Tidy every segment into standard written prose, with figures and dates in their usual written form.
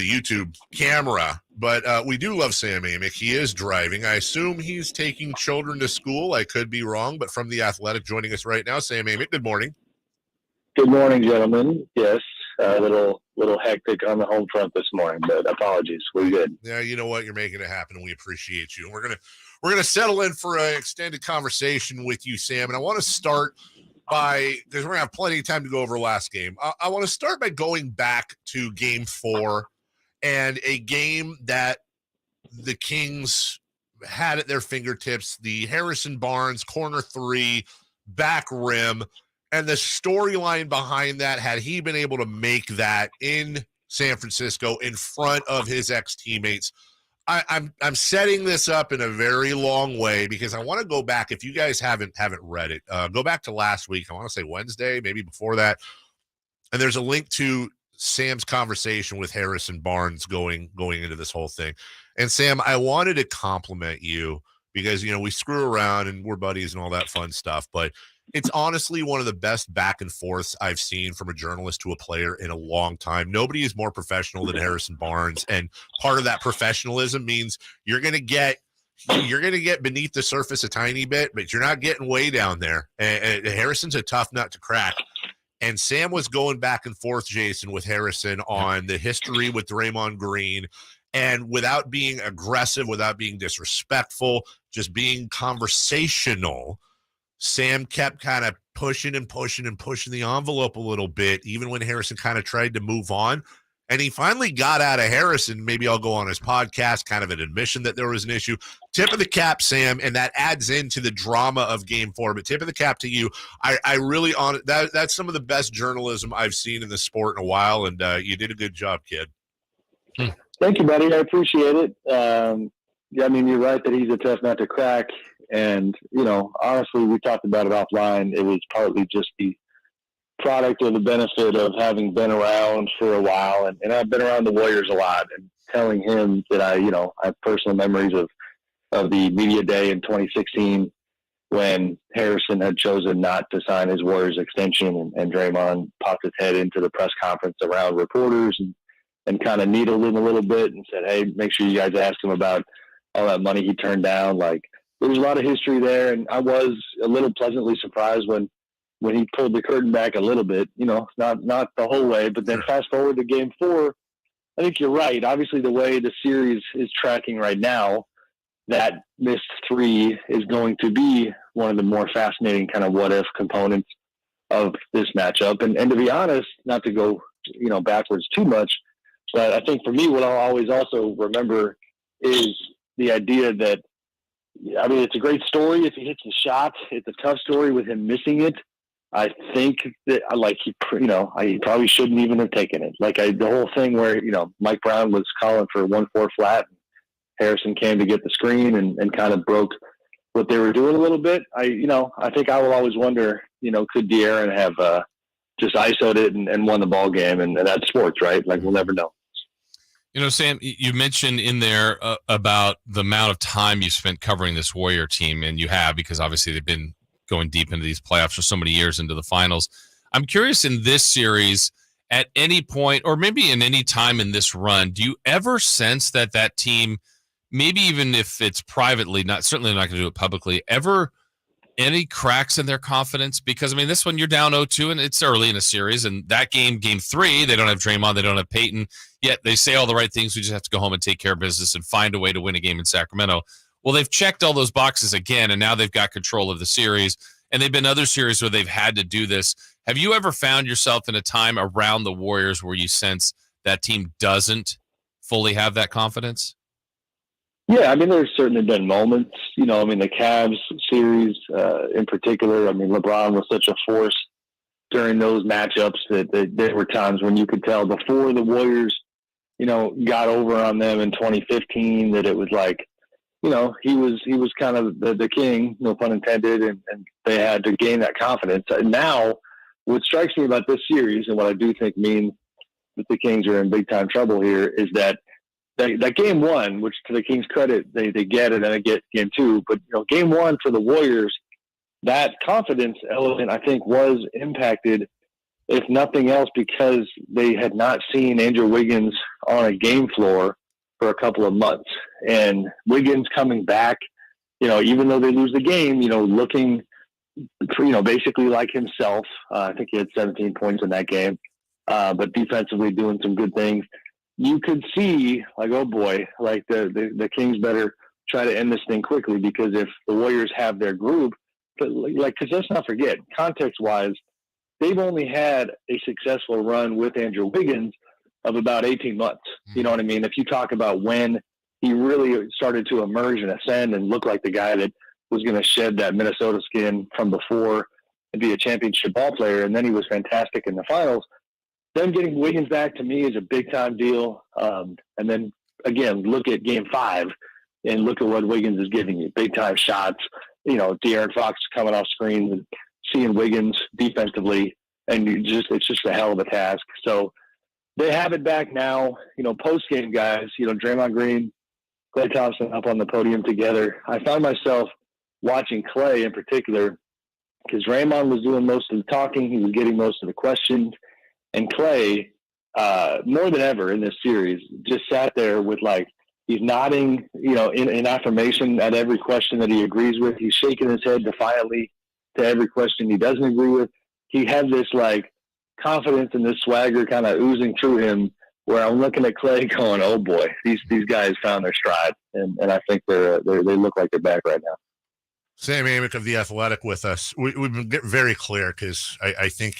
the YouTube camera, but we do love Sam Amick. He is driving. I assume he's taking children to school. I could be wrong, but from The Athletic joining us right now, Sam Amick, good morning. Good morning, gentlemen. Yes, a little hectic on the home front this morning, but apologies. We're good. Yeah, you know what? You're making it happen, and we appreciate you. We're gonna settle in for an extended conversation with you, Sam, and I want to start because we're going to have plenty of time to go over last game. I want to start by going back to Game 4 and a game that the Kings had at their fingertips, the Harrison Barnes corner three, back rim, and the storyline behind that, had he been able to make that in San Francisco in front of his ex-teammates. I'm setting this up in a very long way because I want to go back. If you guys haven't read it, go back to last week. I want to say Wednesday, maybe before that. And there's a link to Sam's conversation with Harrison Barnes going into this whole thing. And Sam, I wanted to compliment you because, you know, we screw around and we're buddies and all that fun stuff, but it's honestly one of the best back and forths I've seen from a journalist to a player in a long time. Nobody is more professional than Harrison Barnes, and part of that professionalism means you're going to get beneath the surface a tiny bit, but you're not getting way down there. And Harrison's a tough nut to crack. And Sam was going back and forth, Jason, with Harrison on the history with Draymond Green, and without being aggressive, without being disrespectful, just being conversational. Sam kept kind of pushing the envelope a little bit, even when Harrison kind of tried to move on. And he finally got out of Harrison. Maybe I'll go on his podcast, kind of an admission that there was an issue. Tip of the cap, Sam, and that adds into the drama of Game 4. But tip of the cap to you. I really that's some of the best journalism I've seen in the sport in a while, and you did a good job, kid. Thank you, buddy. I appreciate it. Yeah, I mean, you're right that he's a tough nut to crack. And, you know, honestly, we talked about it offline. It was partly just the product or the benefit of having been around for a while. And I've been around the Warriors a lot, and telling him that I have personal memories of the media day in 2016 when Harrison had chosen not to sign his Warriors extension, and Draymond popped his head into the press conference around reporters and kind of needled him a little bit and said, hey, make sure you guys ask him about all that money he turned down. Like, there was a lot of history there, and I was a little pleasantly surprised when he pulled the curtain back a little bit, you know, not the whole way, but then fast forward to Game 4, I think you're right. Obviously, the way the series is tracking right now, that missed three is going to be one of the more fascinating kind of what-if components of this matchup. And to be honest, not to go, you know, backwards too much, but I think for me, what I'll always also remember is the idea that, I mean, it's a great story if he hits the shot. It's a tough story with him missing it. I think that, like, he probably shouldn't even have taken it. Like, the whole thing where, you know, Mike Brown was calling for 1-4 flat. Harrison came to get the screen and kind of broke what they were doing a little bit. I think I will always wonder, you know, could De'Aaron have just ISO'd it and won the ball game? And that's sports, right? Like, we'll never know. You know, Sam, you mentioned in there about the amount of time you spent covering this Warrior team, and you have, because obviously they've been going deep into these playoffs for so many years, into the finals. I'm curious, in this series, at any point, or maybe in any time in this run, do you ever sense that team, maybe even if it's privately, certainly not going to do it publicly, ever any cracks in their confidence? Because, I mean, this one you're down 0-2 and it's early in a series, and that game 3, they don't have Draymond, they don't have Peyton, yet they say all the right things. We just have to go home and take care of business and find a way to win a game in Sacramento. Well, they've checked all those boxes again, and now they've got control of the series, and they've been other series where they've had to do this. Have you ever found yourself in a time around the Warriors where you sense that team doesn't fully have that confidence? Yeah, I mean, there's certainly been moments, you know, I mean, the Cavs series in particular, I mean, LeBron was such a force during those matchups that there were times when you could tell before the Warriors, you know, got over on them in 2015 that it was like, you know, he was kind of the king, no pun intended, and they had to gain that confidence. And now, what strikes me about this series, and what I do think means that the Kings are in big time trouble here, is that game one, which to the Kings' credit, they get it, and they get game two. But, you know, game one for the Warriors, that confidence element, I think, was impacted if nothing else, because they had not seen Andrew Wiggins on a game floor for a couple of months. And Wiggins coming back, even though they lose the game, looking, basically like himself. I think he had 17 points in that game, but defensively doing some good things. You could see, like, oh boy, like the Kings better try to end this thing quickly, because if the Warriors have their group, but because let's not forget, context-wise, they've only had a successful run with Andrew Wiggins of about 18 months. You know what I mean? If you talk about when he really started to emerge and ascend and look like the guy that was going to shed that Minnesota skin from before and be a championship ball player, and then he was fantastic in the finals. Them getting Wiggins back, to me, is a big-time deal. And then, again, look at Game 5 and look at what Wiggins is giving you. Big-time shots. De'Aaron Fox coming off screens and seeing Wiggins defensively, and it's just a hell of a task. So they have it back now. Post-game guys, Draymond Green, Klay Thompson up on the podium together. I found myself watching Klay in particular, because Draymond was doing most of the talking. He was getting most of the questions. And Klay, more than ever in this series, just sat there with, like, he's nodding, in affirmation at every question that he agrees with. He's shaking his head defiantly to every question he doesn't agree with. He had this, like, confidence and this swagger kind of oozing through him, where I'm looking at Klay going, oh boy, these guys found their stride. And I think they look like they're back right now. Sam Amick of The Athletic with us. We've been getting very clear, because I think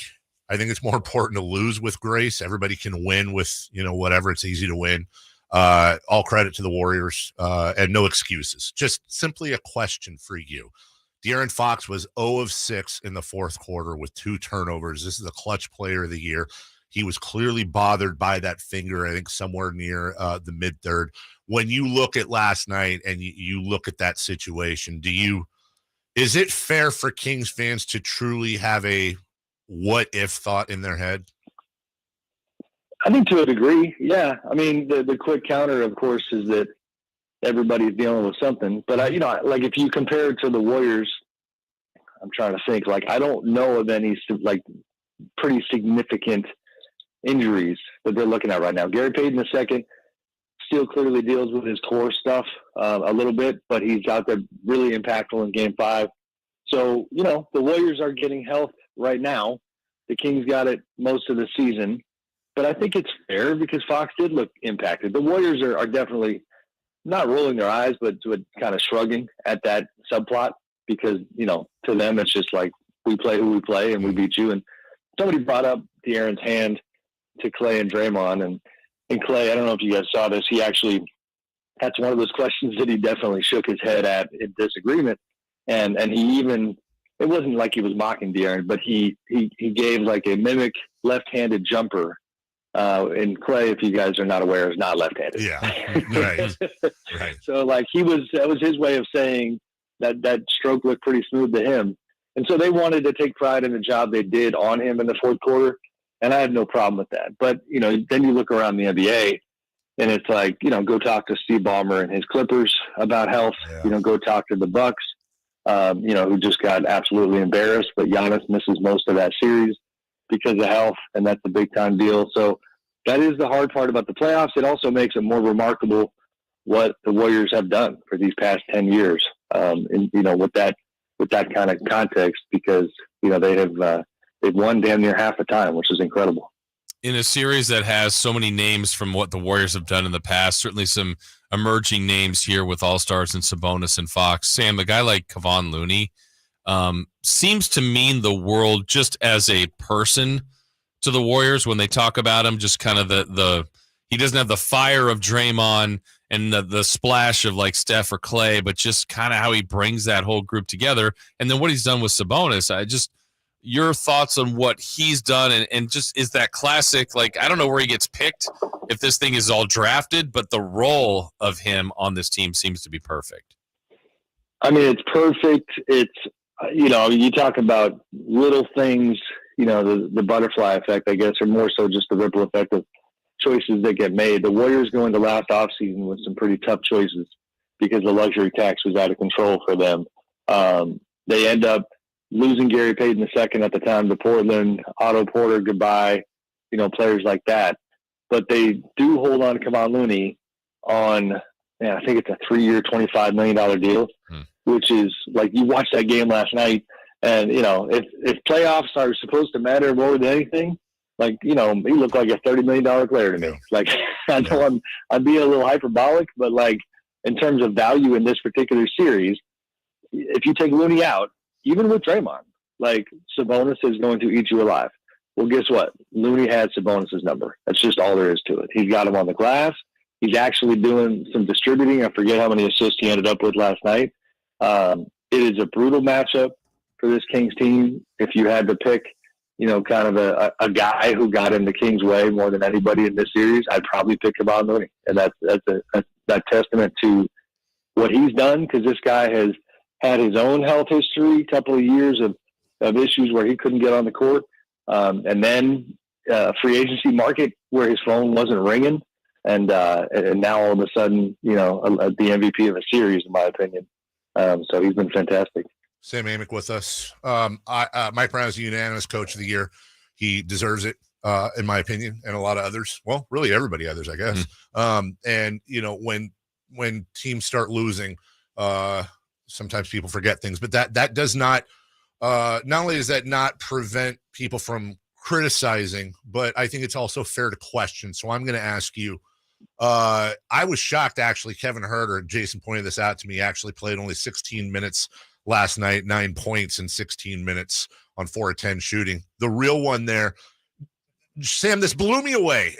it's more important to lose with grace. Everybody can win with, whatever. It's easy to win. All credit to the Warriors, and no excuses. Just simply a question for you. De'Aaron Fox was 0 of 6 in the fourth quarter with 2 turnovers. This is a clutch player of the year. He was clearly bothered by that finger, I think somewhere near the mid-third. When you look at last night and you look at that situation, is it fair for Kings fans to truly have a what-if thought in their head? I think to a degree, yeah. I mean, the quick counter, of course, is that everybody's dealing with something. But, like, if you compare it to the Warriors, I'm trying to think. Like, I don't know of any, like, pretty significant injuries that they're looking at right now. Gary Payton II still clearly deals with his core stuff a little bit, but he's out there really impactful in Game 5. So, the Warriors are getting health right now. The Kings got it most of the season. But I think it's fair, because Fox did look impacted. The Warriors are definitely not rolling their eyes, but kind of shrugging at that subplot, because, to them, it's just like, we play who we play and we beat you. And somebody brought up De'Aaron's hand to Klay and Draymond. And Klay, I don't know if you guys saw this, that's one of those questions that he definitely shook his head at in disagreement. And he even, it wasn't like he was mocking De'Aaron, but he gave like a mimic left-handed jumper. And Klay, if you guys are not aware, is not left-handed. Yeah, right. So, like, that was his way of saying that stroke looked pretty smooth to him. And so they wanted to take pride in the job they did on him in the fourth quarter, and I have no problem with that. But, then you look around the NBA, and it's like, go talk to Steve Ballmer and his Clippers about health. Yeah. Go talk to the Bucks, who just got absolutely embarrassed, but Giannis misses most of that series because of health, and that's a big-time deal. So that is the hard part about the playoffs. It also makes it more remarkable what the Warriors have done for these past 10 years, with that kind of context, because, they've won damn near half the time, which is incredible. In a series that has so many names from what the Warriors have done in the past, certainly some emerging names here with All-Stars and Sabonis and Fox. Sam, a guy like Kevon Looney seems to mean the world just as a person to the Warriors when they talk about him, just kind of he doesn't have the fire of Draymond and the splash of like Steph or Klay, but just kind of how he brings that whole group together. And then what he's done with Sabonis, your thoughts on what he's done, and just is that classic, like, I don't know where he gets picked if this thing is all drafted, but the role of him on this team seems to be perfect. I mean, it's perfect. It's, you talk about little things, the butterfly effect, I guess, or more so just the ripple effect of choices that get made. The Warriors go into last offseason with some pretty tough choices because the luxury tax was out of control for them. They end up, losing Gary Payton II at the time to Portland, Otto Porter, goodbye, players like that. But they do hold on to Kevon Looney on, I think it's a 3-year, $25 million deal, which is like, you watched that game last night, and, if playoffs are supposed to matter more than anything, like, he looked like a $30 million player to me. Like, I know I'm being a little hyperbolic, but like, in terms of value in this particular series, if you take Looney out, even with Draymond, like, Sabonis is going to eat you alive. Well, guess what? Looney had Sabonis' number. That's just all there is to it. He's got him on the glass. He's actually doing some distributing. I forget how many assists he ended up with last night. It is a brutal matchup for this Kings team. If you had to pick, kind of a guy who got in the Kings' way more than anybody in this series, I'd probably pick Kevon Looney. And that's that testament to what he's done, because this guy has had his own health history, a couple of years of issues where he couldn't get on the court. And then free agency market where his phone wasn't ringing. And now all of a sudden, the MVP of a series, in my opinion. So he's been fantastic. Sam Amick with us. Mike Brown is the unanimous coach of the year. He deserves it, in my opinion, and a lot of others. Well, really everybody others, I guess. And, when teams start losing, sometimes people forget things, but that does not only does that not prevent people from criticizing, but I think it's also fair to question. So I'm going to ask you, I was shocked, actually. Kevin Huerter, Jason pointed this out to me, actually played only 16 minutes last night, 9 points in 16 minutes on 4 of 10 shooting. The real one there, Sam, this blew me away.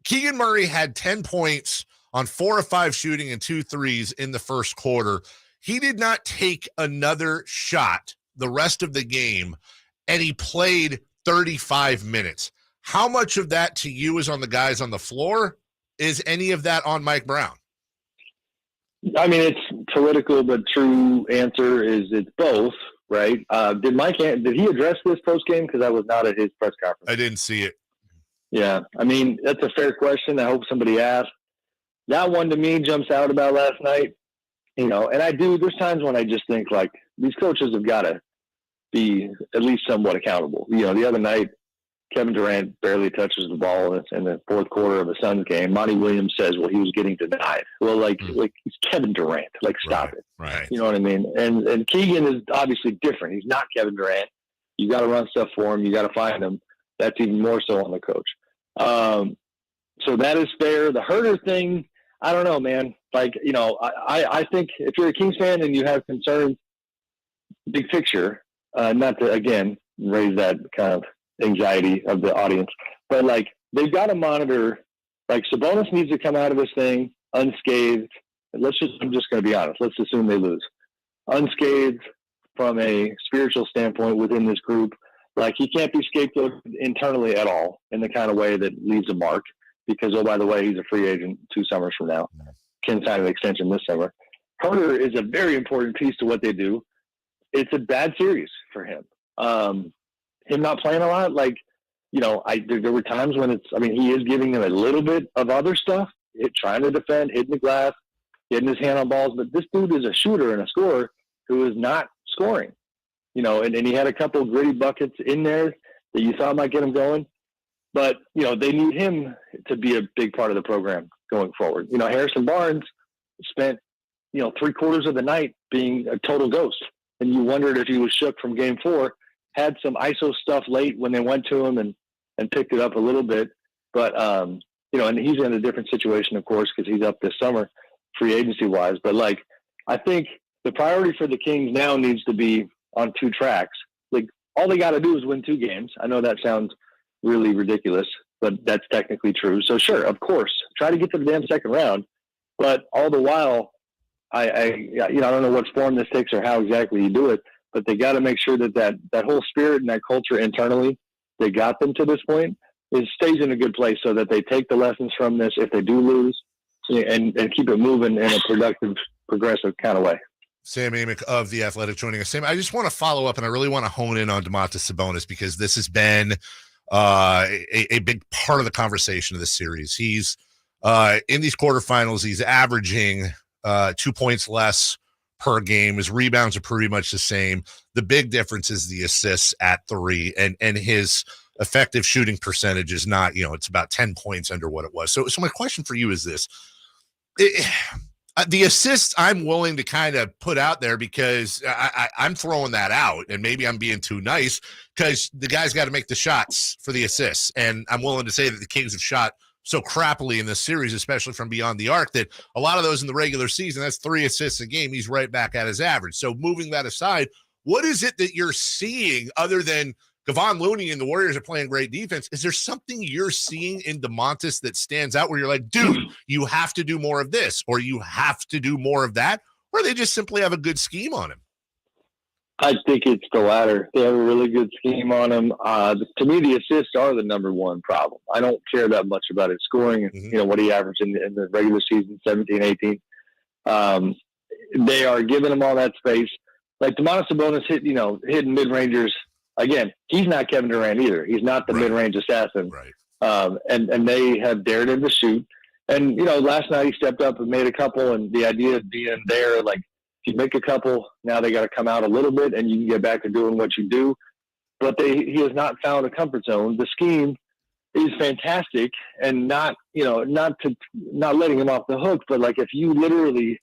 Keegan Murray had 10 points on 4 of 5 shooting and 2 threes in the first quarter. He did not take another shot the rest of the game, and he played 35 minutes. How much of that to you is on the guys on the floor? Is any of that on Mike Brown? I mean, it's political, but true answer is it's both, right? Did he address this post game? Because I was not at his press conference. I didn't see it. Yeah, I mean, that's a fair question. I hope somebody asked. That one to me jumps out about last night, and I do. There's times when I just think, like, these coaches have got to be at least somewhat accountable. The other night, Kevin Durant barely touches the ball in the fourth quarter of a Suns game. Monty Williams says, well, he was getting denied. Well, like he's Kevin Durant. Like, stop it. Right. You know what I mean? And Keegan is obviously different. He's not Kevin Durant. You got to run stuff for him. You got to find him. That's even more so on the coach. So that is fair. The Huerter thing, I don't know, man. Like, I think if you're a Kings fan and you have concerns, big picture, not to, again, raise that kind of anxiety of the audience, but like, they've got to monitor, like, Sabonis needs to come out of this thing unscathed. I'm just going to be honest. Let's assume they lose. Unscathed from a spiritual standpoint within this group. Like, he can't be scapegoated internally at all in the kind of way that leaves a mark, because, oh, by the way, he's a free agent 2 summers from now. Can sign an extension this summer. Huerter is a very important piece to what they do. It's a bad series for him. Him not playing a lot, like, there were times when he is giving them a little bit of other stuff, trying to defend, hitting the glass, getting his hand on balls. But this dude is a shooter and a scorer who is not scoring, and he had a couple of gritty buckets in there that you thought might get him going. But, they need him to be a big part of the program going forward. Harrison Barnes spent, 3/4 of the night being a total ghost. And you wondered if he was shook from game 4, had some ISO stuff late when they went to him and picked it up a little bit. But, and he's in a different situation, of course, because he's up this summer free agency wise. But like, I think the priority for the Kings now needs to be on 2 tracks. Like, all they got to do is win 2 games. I know that sounds really ridiculous, but that's technically true. So sure, of course, try to get to the damn second round. But all the while, I don't know what form this takes or how exactly you do it, but they got to make sure that whole spirit and that culture internally, they got them to this point, stays in a good place so that they take the lessons from this if they do lose, and keep it moving in a productive, progressive kind of way. Sam Amick of The Athletic joining us. Sam, I just want to follow up, and I really want to hone in on Domantas Sabonis, because this has been a big part of the conversation of this series. He's in these quarterfinals, he's averaging 2 points less per game. His rebounds are pretty much the same. The big difference is the assists at 3, and his effective shooting percentage is not, it's about 10 points under what it was. So my question for you is this. The assists I'm willing to kind of put out there because I'm throwing that out, and maybe I'm being too nice because the guy's got to make the shots for the assists. And I'm willing to say that the Kings have shot so crappily in this series, especially from beyond the arc, that a lot of those in the regular season, that's 3 assists a game. He's right back at his average. So moving that aside, what is it that you're seeing other than Kevon Looney and the Warriors are playing great defense? Is there something you're seeing in Domantas that stands out where you're like, dude, you have to do more of this, or you have to do more of that, or they just simply have a good scheme on him? I think it's the latter. They have a really good scheme on him. To me, the assists are the number one problem. I don't care that much about his scoring and what he averaged in the regular season, 17, 18. They are giving him all that space. Like Domantas Sabonis hitting mid-rangers. Again, he's not Kevin Durant either. He's not the mid-range assassin. Right. And they have dared him to shoot. And, last night he stepped up and made a couple, and the idea of being there, like, if you make a couple, now they got to come out a little bit and you can get back to doing what you do. But he has not found a comfort zone. The scheme is fantastic, and not letting him off the hook. But like, if you literally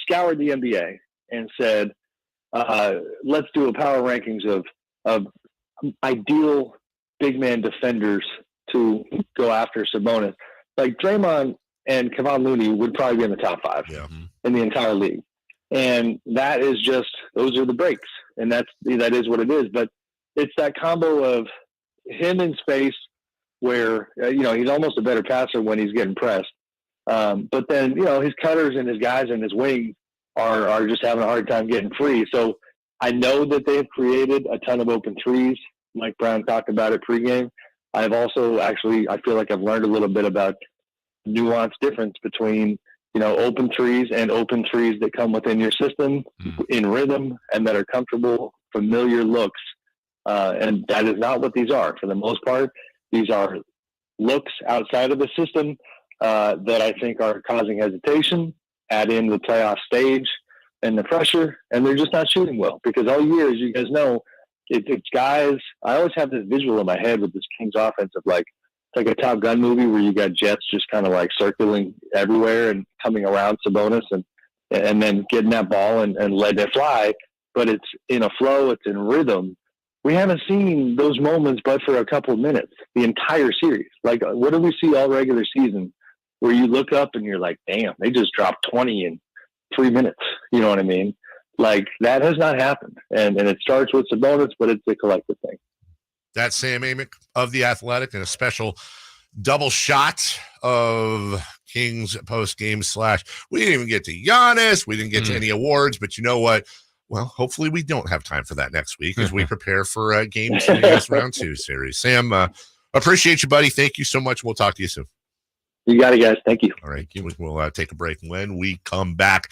scoured the NBA and said, let's do a power rankings of ideal big man defenders to go after Sabonis, like Draymond and Kevon Looney would probably be in the top 5 in the entire league. And that is just, those are the breaks. And that is what it is. But it's that combo of him in space where, he's almost a better passer when he's getting pressed. But then, his cutters and his guys and his wings are just having a hard time getting free. So I know that they've created a ton of open threes. Mike Brown talked about it pregame. I've also I feel like I've learned a little bit about nuanced difference between, open threes and open threes that come within your system in rhythm and that are comfortable, familiar looks. And that is not what these are. For the most part, these are looks outside of the system that I think are causing hesitation, add in the playoff stage and the pressure, and they're just not shooting well. Because all year, as you guys know, it's guys. I always have this visual in my head with this Kings offense of like a Top Gun movie where you got jets just kind of like circling everywhere and coming around Sabonis and then getting that ball and letting it fly. But it's in a flow, it's in rhythm. We haven't seen those moments but for a couple of minutes the entire series. Like, what do we see all regular season where you look up and you're like, damn, they just dropped 20 in 3 minutes. You know what I mean? Like, that has not happened. And it starts with Sabonis, but it's a collective thing. That's Sam Amick of The Athletic, and a special double shot of Kings post-game /. We didn't even get to Giannis. We didn't get to any awards, but you know what? Well, hopefully we don't have time for that next week as we prepare for Game 2 Round 2 series. Sam, appreciate you, buddy. Thank you so much. We'll talk to you soon. You got it, guys. Thank you. All right. We'll take a break. When we come back,